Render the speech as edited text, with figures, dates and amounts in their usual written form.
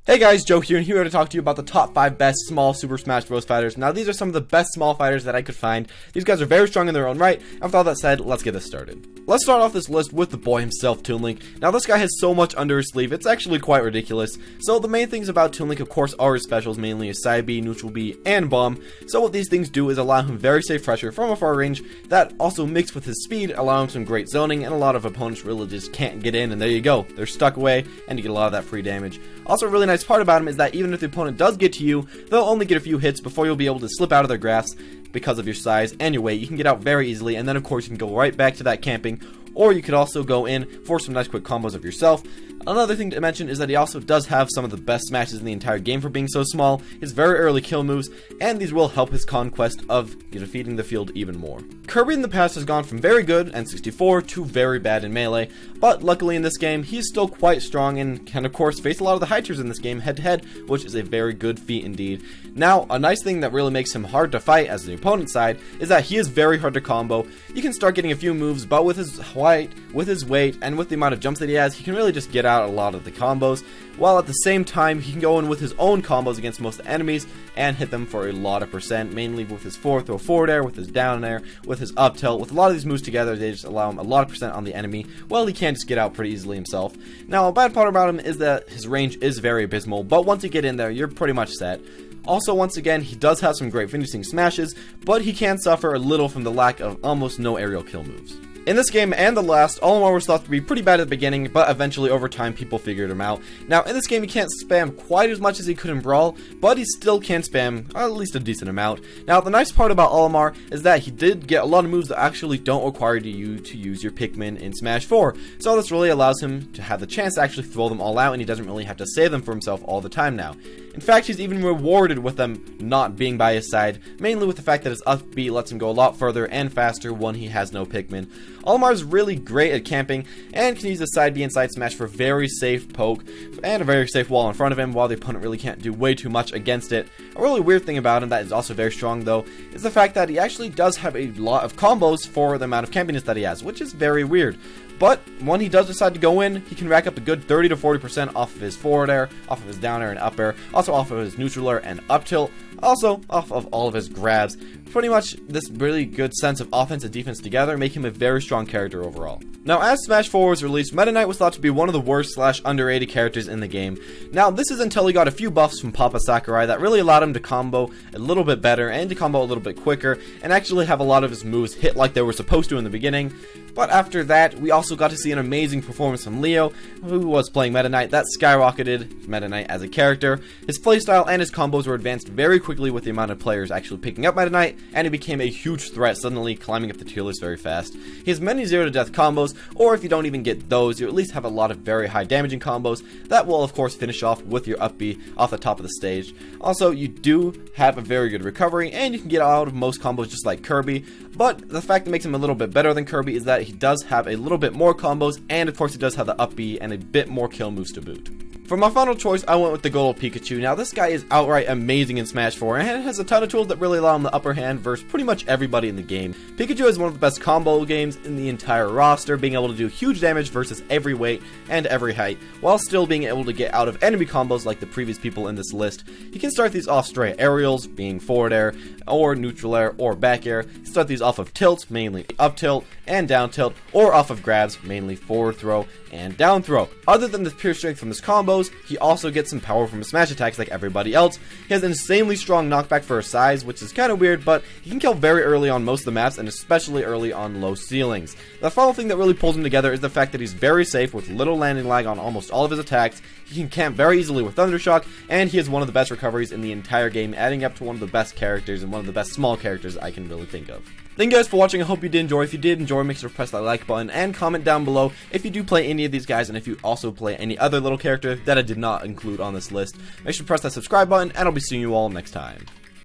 Hey guys, Joe here, and here to talk to you about the top 5 best small Super Smash Bros. Fighters. Now, these are some of the best small fighters that I could find. These guys are very strong in their own right, and with all that said, let's get this started. Let's start off this list with the boy himself, Toon Link. Now, this guy has so much under his sleeve, it's actually quite ridiculous. So, the main things about Toon Link, of course, are his specials, mainly his Side B, Neutral B, and Bomb. So, what these things do is allow him very safe pressure from a far range, that also mixed with his speed, allow him some great zoning, and a lot of opponents really just can't get in, and there you go. They're stuck away, and you get a lot of that free damage. Also, a really nice part about him is that even if the opponent does get to you, they'll only get a few hits before you'll be able to slip out of their grasp because of your size and your weight. You can get out very easily, and then of course you can go right back to that camping, or you could also go in for some nice quick combos of yourself. Another thing to mention is that he also does have some of the best smashes in the entire game for being so small, his very early kill moves, and these will help his conquest of defeating the field even more. Kirby in the past has gone from very good and 64 to very bad in Melee, but luckily in this game, he's still quite strong and can of course face a lot of the high tiers in this game head to head, which is a very good feat indeed. Now, a nice thing that really makes him hard to fight as the opponent's side is that he is very hard to combo. You can start getting a few moves, but with his height, with his weight, and with the amount of jumps that he has, he can really just get out a lot of the combos, while at the same time he can go in with his own combos against most enemies and hit them for a lot of percent, mainly with his forward throw forward air, with his down air, with his up tilt. With a lot of these moves together, they just allow him a lot of percent on the enemy. Well, he can just get out pretty easily himself. Now, a bad part about him is that his range is very abysmal, but once you get in there, you're pretty much set. Also, once again, he does have some great finishing smashes, but he can suffer a little from the lack of almost no aerial kill moves. In this game and the last, Olimar was thought to be pretty bad at the beginning, but eventually over time people figured him out. Now in this game he can't spam quite as much as he could in Brawl, but he still can spam at least a decent amount. Now the nice part about Olimar is that he did get a lot of moves that actually don't require you to use your Pikmin in Smash 4, so this really allows him to have the chance to actually throw them all out, and he doesn't really have to save them for himself all the time now. In fact, he's even rewarded with them not being by his side, mainly with the fact that his up B lets him go a lot further and faster when he has no Pikmin. Olimar is really great at camping and can use the side B and side smash for very safe poke and a very safe wall in front of him, while the opponent really can't do way too much against it. A really weird thing about him that is also very strong though is the fact that he actually does have a lot of combos for the amount of campiness that he has, which is very weird. But when he does decide to go in, he can rack up a good 30 to 40% off of his forward air, off of his down air and up air, also off of his neutral air and up tilt, also off of all of his grabs. Pretty much this really good sense of offense and defense together make him a very strong character overall. Now, as Smash 4 was released, Meta Knight was thought to be one of the worst / underrated characters in the game. Now, this is until he got a few buffs from Papa Sakurai that really allowed him to combo a little bit better and to combo a little bit quicker and actually have a lot of his moves hit like they were supposed to in the beginning. But after that, we also got to see an amazing performance from Leo, who was playing Meta Knight, that skyrocketed Meta Knight as a character. His playstyle and his combos were advanced very quickly with the amount of players actually picking up Meta Knight, and he became a huge threat, suddenly climbing up the tier list very fast. He has many 0 to death combos, or if you don't even get those, you at least have a lot of very high damaging combos that will of course finish off with your up B off the top of the stage. Also, you do have a very good recovery, and you can get out of most combos just like Kirby, but the fact that makes him a little bit better than Kirby is that he does have a little bit more combos, and of course he does have the up B and a bit more kill moves to boot. For my final choice, I went with the good old Pikachu. Now, this guy is outright amazing in Smash 4 and has a ton of tools that really allow him the upper hand versus pretty much everybody in the game. Pikachu is one of the best combo games in the entire roster, being able to do huge damage versus every weight and every height, while still being able to get out of enemy combos like the previous people in this list. He can start these off straight aerials, being forward air, or neutral air, or back air. He can start these off of tilts, mainly up tilt and down tilt, or off of grabs, mainly forward throw and down throw. Other than the pure strength from his combos, he also gets some power from his smash attacks like everybody else. He has an insanely strong knockback for his size, which is kind of weird, but he can kill very early on most of the maps, and especially early on low ceilings. The final thing that really pulls him together is the fact that he's very safe with little landing lag on almost all of his attacks. He can camp very easily with Thundershock, and he has one of the best recoveries in the entire game, adding up to one of the best characters and one of the best small characters I can really think of. Thank you guys for watching. I hope you did enjoy. If you did enjoy, make sure to press that like button and comment down below if you do play any of these guys, and if you also play any other little character that I did not include on this list. Make sure to press that subscribe button, and I'll be seeing you all next time.